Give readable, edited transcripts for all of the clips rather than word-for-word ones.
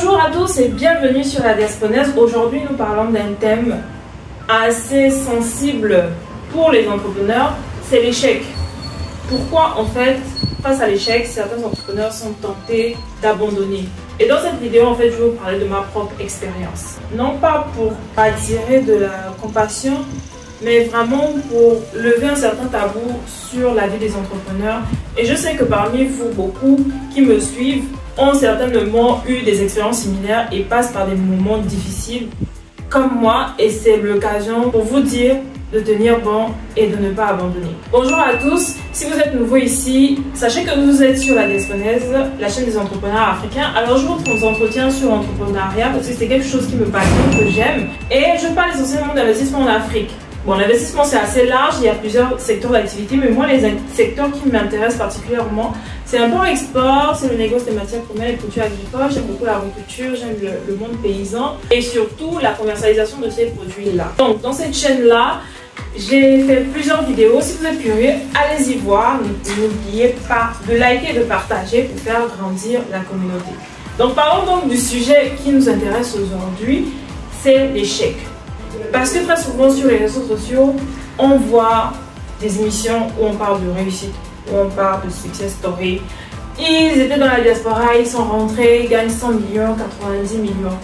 Bonjour à tous et bienvenue sur la Diasponaise. Aujourd'hui, nous parlons d'un thème assez sensible pour les entrepreneurs, c'est l'échec. Pourquoi en fait, face à l'échec, certains entrepreneurs sont tentés d'abandonner. Et dans cette vidéo, en fait, je vais vous parler de ma propre expérience. Non pas pour attirer de la compassion, mais vraiment pour lever un certain tabou sur la vie des entrepreneurs. Et je sais que parmi vous, beaucoup qui me suivent ont certainement eu des expériences similaires et passent par des moments difficiles comme moi. Et c'est l'occasion pour vous dire de tenir bon et de ne pas abandonner. Bonjour à tous, si vous êtes nouveau ici, sachez que vous êtes sur la Diasponaise, la chaîne des entrepreneurs africains. Alors je vous entretiens sur l'entrepreneuriat parce que c'est quelque chose qui me passionne, que j'aime. Et je parle essentiellement d'investissement en Afrique. Bon, l'investissement c'est assez large, il y a plusieurs secteurs d'activité, mais moi les secteurs qui m'intéressent particulièrement, c'est l'import-export, c'est le négoce des matières premières et produits agricoles, j'aime beaucoup l'agriculture, j'aime le monde paysan et surtout la commercialisation de ces produits-là. Donc dans cette chaîne-là, j'ai fait plusieurs vidéos, si vous êtes curieux, allez-y voir, n'oubliez pas de liker et de partager pour faire grandir la communauté. Donc parlons donc du sujet qui nous intéresse aujourd'hui, c'est l'échec. Parce que très souvent sur les réseaux sociaux, on voit des émissions où on parle de réussite, où on parle de success story. Ils étaient dans la diaspora, ils sont rentrés, ils gagnent 100 millions, 90 millions.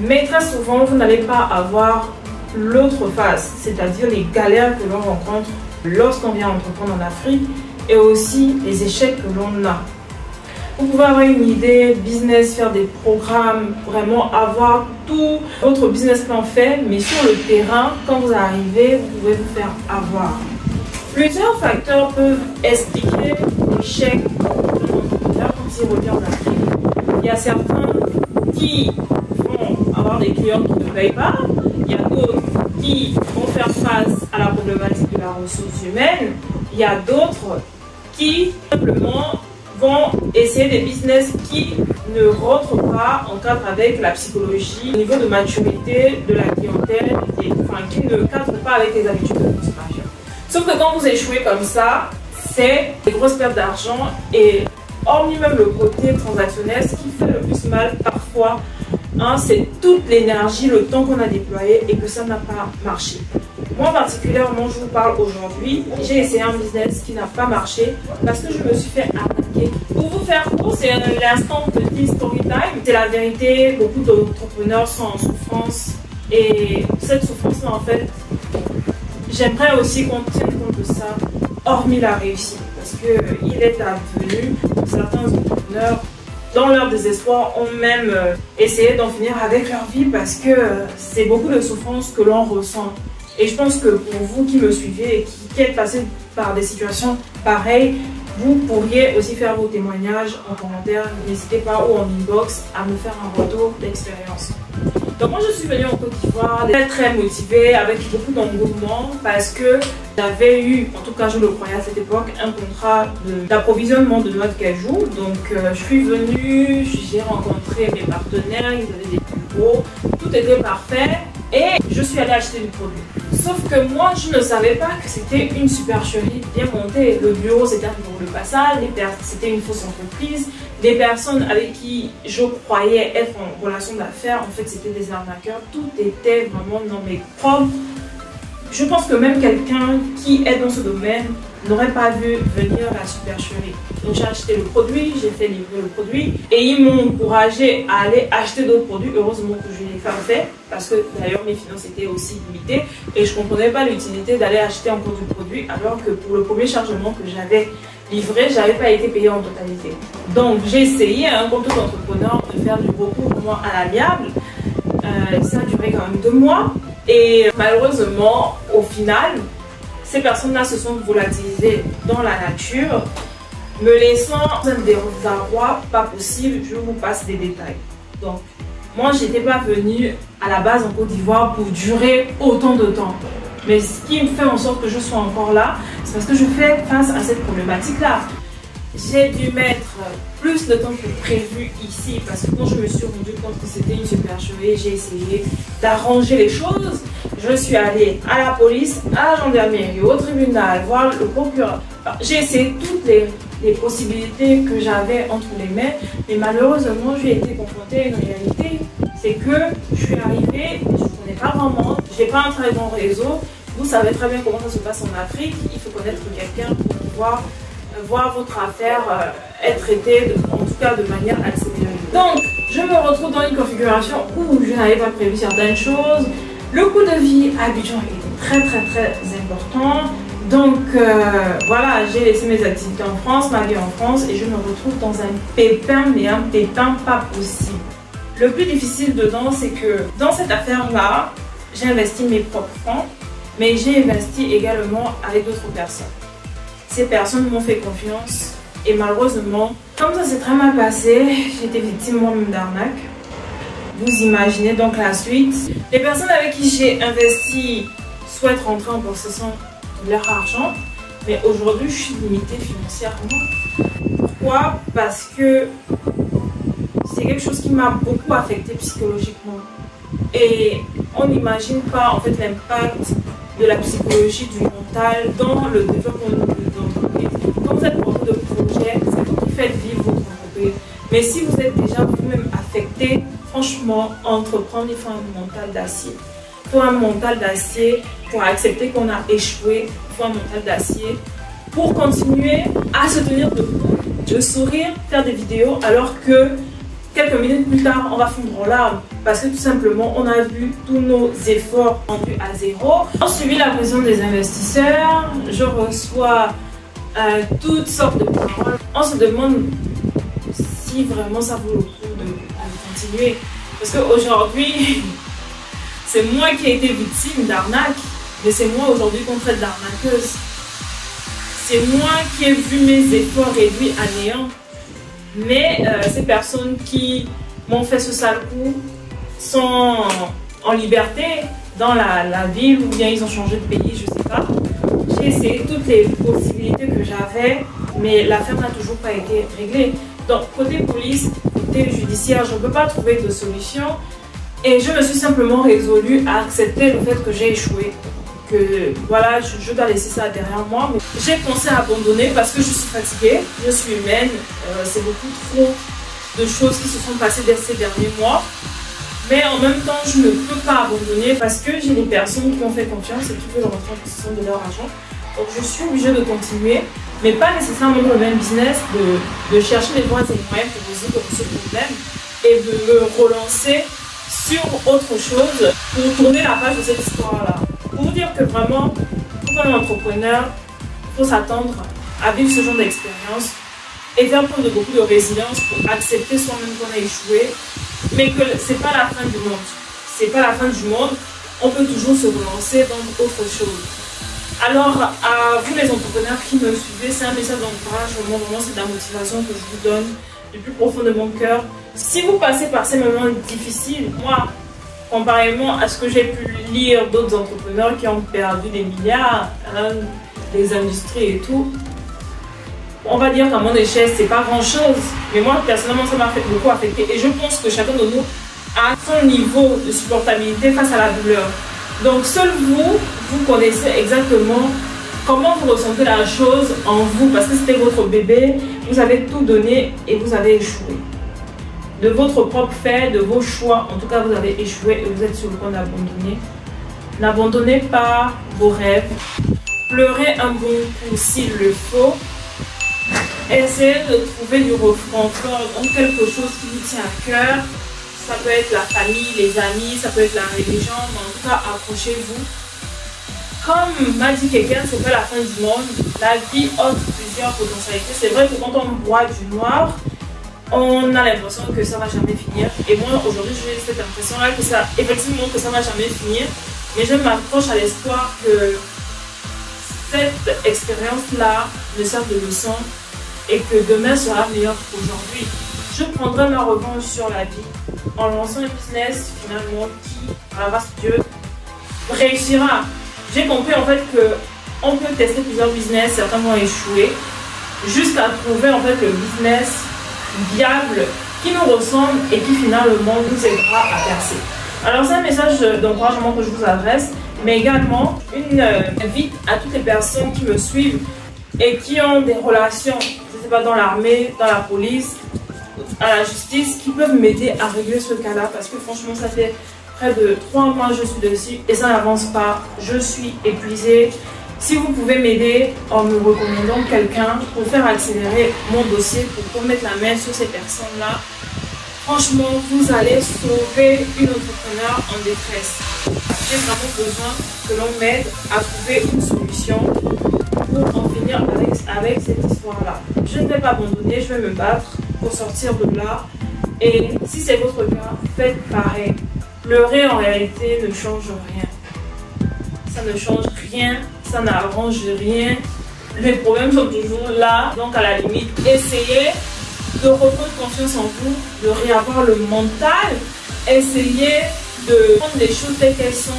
Mais très souvent, vous n'allez pas avoir l'autre face, c'est-à-dire les galères que l'on rencontre lorsqu'on vient entreprendre en Afrique et aussi les échecs que l'on a. Vous pouvez avoir une idée, business, faire des programmes, vraiment avoir tout votre business plan fait, mais sur le terrain, quand vous arrivez, vous pouvez vous faire avoir. Plusieurs facteurs peuvent expliquer l'échec d'un entrepreneur quand il revient en Afrique. Il y a certains qui vont avoir des clients qui ne payent pas, il y a d'autres qui vont faire face à la problématique de la ressource humaine, il y a d'autres qui simplement vont essayer des business qui ne rentrent pas en cadre avec la psychologie, au niveau de maturité de la clientèle, et, enfin, qui ne cadrent pas avec les habitudes de consommation. Sauf que quand vous échouez comme ça, c'est des grosses pertes d'argent et hormis même le côté transactionnel, ce qui fait le plus mal parfois, hein, c'est toute l'énergie, le temps qu'on a déployé et que ça n'a pas marché. Moi particulièrement, je vous parle aujourd'hui, j'ai essayé un business qui n'a pas marché parce que je me suis fait arnaquer. Pour vous faire court, c'est l'instant de story time. C'est la vérité, beaucoup d'entrepreneurs sont en souffrance et cette souffrance-là, en fait, j'aimerais aussi qu'on tienne compte de ça, hormis la réussite. Parce qu'il est advenu que certains entrepreneurs, dans leur désespoir, ont même essayé d'en finir avec leur vie parce que c'est beaucoup de souffrance que l'on ressent. Et je pense que pour vous qui me suivez et qui êtes passé par des situations pareilles, vous pourriez aussi faire vos témoignages en commentaire. N'hésitez pas ou en inbox à me faire un retour d'expérience. Donc moi je suis venue en Côte d'Ivoire très motivée, avec beaucoup d'engouement parce que j'avais eu, en tout cas je le croyais à cette époque, un contrat d'approvisionnement de noix de cajou. Donc je suis venue, j'ai rencontré mes partenaires, ils avaient des plus gros, tout était parfait et je suis allée acheter du produit. Sauf que moi je ne savais pas que c'était une supercherie bien montée. Le bureau c'était un bureau de passage, c'était une fausse entreprise. Les personnes avec qui je croyais être en relation d'affaires, en fait c'était des arnaqueurs. Tout était vraiment dans mes propres. Je pense que même quelqu'un qui est dans ce domaine n'aurait pas vu venir la supercherie. Donc j'ai acheté le produit, j'ai fait livrer le produit et ils m'ont encouragé à aller acheter d'autres produits. Heureusement que je l'ai pas fait parce que d'ailleurs mes finances étaient aussi limitées et je ne comprenais pas l'utilité d'aller acheter encore du produit alors que pour le premier chargement que j'avais livré, je n'avais pas été payé en totalité. Donc j'ai essayé, hein, comme tout entrepreneur, de faire du recouvrement à l'amiable. Ça a duré quand même 2 mois. Et malheureusement, au final, ces personnes-là se sont volatilisées dans la nature, me laissant un désarroi pas possible. Je vous passe des détails. Donc, moi, je n'étais pas venue à la base en Côte d'Ivoire pour durer autant de temps. Mais ce qui me fait en sorte que je sois encore là, c'est parce que je fais face à cette problématique-là. J'ai dû mettre plus de temps que prévu ici parce que quand je me suis rendu compte que c'était une supercherie, j'ai essayé d'arranger les choses. Je suis allée à la police, à la gendarmerie, au tribunal, voir le procureur. Enfin, j'ai essayé toutes les les possibilités que j'avais entre les mains. Mais malheureusement, j'ai été confrontée à une réalité. C'est que je suis arrivée, je ne connais pas vraiment, je n'ai pas un très bon réseau. Vous savez très bien comment ça se passe en Afrique. Il faut connaître quelqu'un pour pouvoir voir votre affaire être traitée, en tout cas de manière accélérée. Donc, je me retrouve dans une configuration où je n'avais pas prévu certaines choses. Le coût de vie à Abidjan était très important. Donc, voilà, j'ai laissé mes activités en France, ma vie en France, et je me retrouve dans un pépin, mais un pépin pas possible. Le plus difficile dedans, c'est que dans cette affaire-là, j'ai investi mes propres fonds, mais j'ai investi également avec d'autres personnes. Ces personnes m'ont fait confiance et malheureusement, comme ça s'est très mal passé, j'ai été victime moi-même d'arnaque. Vous imaginez donc la suite. Les personnes avec qui j'ai investi souhaitent rentrer en possession de leur argent, mais aujourd'hui, je suis limitée financièrement. Pourquoi? Parce que c'est quelque chose qui m'a beaucoup affectée psychologiquement. Et on n'imagine pas en fait l'impact de la psychologie, du mental dans le développement de l'entreprise. Quand vous êtes porteur de projet, c'est vous qui faites vivre votre entreprise. Mais si vous êtes déjà vous-même affecté, franchement, entreprendre, il faut un mental d'acier. Il faut un mental d'acier pour accepter qu'on a échoué. Il faut un mental d'acier pour continuer à se tenir debout, de sourire, faire des vidéos alors que quelques minutes plus tard, on va fondre en larmes parce que tout simplement, on a vu tous nos efforts rendus à zéro. On suivi la pression des investisseurs, je reçois toutes sortes de paroles. On se demande si vraiment ça vaut le coup de continuer. Parce qu'aujourd'hui, c'est moi qui ai été victime d'arnaque, mais c'est moi aujourd'hui qu'on traite d'arnaqueuse. C'est moi qui ai vu mes efforts réduits à néant. Mais ces personnes qui m'ont fait ce sale coup sont en liberté dans la ville ou bien ils ont changé de pays, je ne sais pas. J'ai essayé toutes les possibilités que j'avais, mais l'affaire n'a toujours pas été réglée. Donc côté police, côté judiciaire, je ne peux pas trouver de solution. Et je me suis simplement résolue à accepter le fait que j'ai échoué. Que voilà, je dois laisser ça derrière moi. J'ai pensé à abandonner parce que je suis fatiguée, je suis humaine, c'est beaucoup trop de choses qui se sont passées ces derniers mois. Mais en même temps, je ne peux pas abandonner parce que j'ai des personnes qui ont fait confiance et qui veulent rentrer en possession de leur argent. Donc je suis obligée de continuer, mais pas nécessairement dans le même business, de chercher les voies et les moyens pour résoudre ce problème et de me relancer sur autre chose pour tourner la page de cette histoire-là. Pour vous dire que vraiment, pour un entrepreneur, il faut s'attendre à vivre ce genre d'expérience et faire preuve de beaucoup de résilience pour accepter soi-même qu'on a échoué, mais que c'est pas la fin du monde. C'est pas la fin du monde, on peut toujours se relancer dans autre chose. Alors, à vous les entrepreneurs qui me suivez, c'est un message d'encouragement, vraiment c'est de la motivation que je vous donne du plus profond de mon cœur. Si vous passez par ces moments difficiles, moi, comparément à ce que j'ai pu lire d'autres entrepreneurs qui ont perdu des milliards, des industries et tout, on va dire qu'à mon échelle, c'est pas grand chose. Mais moi, personnellement, ça m'a beaucoup affecté. Et je pense que chacun de nous a son niveau de supportabilité face à la douleur. Donc, seul vous connaissez exactement comment vous ressentez la chose en vous. Parce que c'était votre bébé, vous avez tout donné et vous avez échoué. De votre propre fait, de vos choix, en tout cas, vous avez échoué et vous êtes sur le point d'abandonner. N'abandonnez pas vos rêves. Pleurez un bon coup s'il le faut. Essayez de trouver du réconfort dans quelque chose qui vous tient à cœur. Ça peut être la famille, les amis, ça peut être la religion, mais en tout cas, accrochez-vous. Comme m'a dit quelqu'un, c'est pas la fin du monde. La vie offre plusieurs potentialités. C'est vrai que quand on boit du noir, on a l'impression que ça va jamais finir. Et moi, aujourd'hui, j'ai cette impression-là que ça, effectivement, que ça va jamais finir. Mais je m'accroche à l'espoir que cette expérience-là me serve de leçon et que demain sera meilleur qu'aujourd'hui. Je prendrai ma revanche sur la vie en lançant un business finalement qui, à la grâce de Dieu, réussira. J'ai compris en fait qu'on peut tester plusieurs business, certains vont échouer, jusqu'à trouver en fait le business viable qui nous ressemble et qui finalement nous aidera à percer. Alors c'est un message d'encouragement que je vous adresse, mais également une invite à toutes les personnes qui me suivent et qui ont des relations, des sais pas, dans l'armée, dans la police, à la justice, qui peuvent m'aider à régler ce cas-là. Parce que franchement, ça fait près de 3 mois que je suis dessus et ça n'avance pas. Je suis épuisée. Si vous pouvez m'aider en me recommandant quelqu'un pour faire accélérer mon dossier, pour mettre la main sur ces personnes-là, franchement, vous allez sauver une entrepreneur en détresse. J'ai vraiment besoin que l'on m'aide à trouver une solution pour en finir avec cette histoire-là. Je ne vais pas abandonner, je vais me battre pour sortir de là. Et si c'est votre cas, faites pareil. Pleurer en réalité ne change rien. Ça ne change rien, ça n'arrange rien. Les problèmes sont toujours là. Donc à la limite, essayez de reprendre confiance en vous, de réavoir le mental. Essayez de prendre les choses telles qu'elles sont,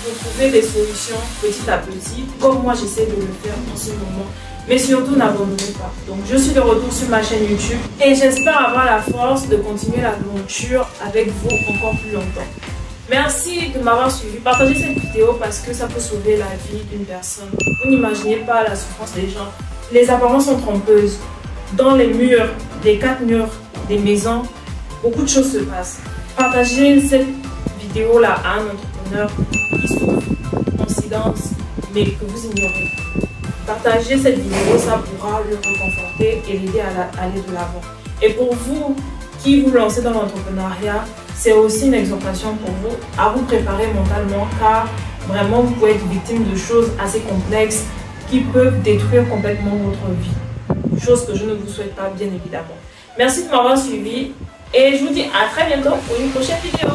de trouver des solutions petit à petit, comme moi j'essaie de le faire en ce moment. Mais surtout, n'abandonnez pas. Donc je suis de retour sur ma chaîne YouTube et j'espère avoir la force de continuer l'aventure avec vous encore plus longtemps. Merci de m'avoir suivi. Partagez cette vidéo parce que ça peut sauver la vie d'une personne. Vous n'imaginez pas la souffrance des gens. Les apparences sont trompeuses. Dans les murs, les 4 murs des maisons, beaucoup de choses se passent. Partagez cette vidéo-là à un entrepreneur qui souffre en silence, mais que vous ignorez. Partagez cette vidéo, ça pourra le réconforter et l'aider à aller de l'avant. Et pour vous qui vous lancez dans l'entrepreneuriat, c'est aussi une exhortation pour vous à vous préparer mentalement, car vraiment vous pouvez être victime de choses assez complexes qui peuvent détruire complètement votre vie. Chose que je ne vous souhaite pas, bien évidemment. Merci de m'avoir suivi et je vous dis à très bientôt pour une prochaine vidéo.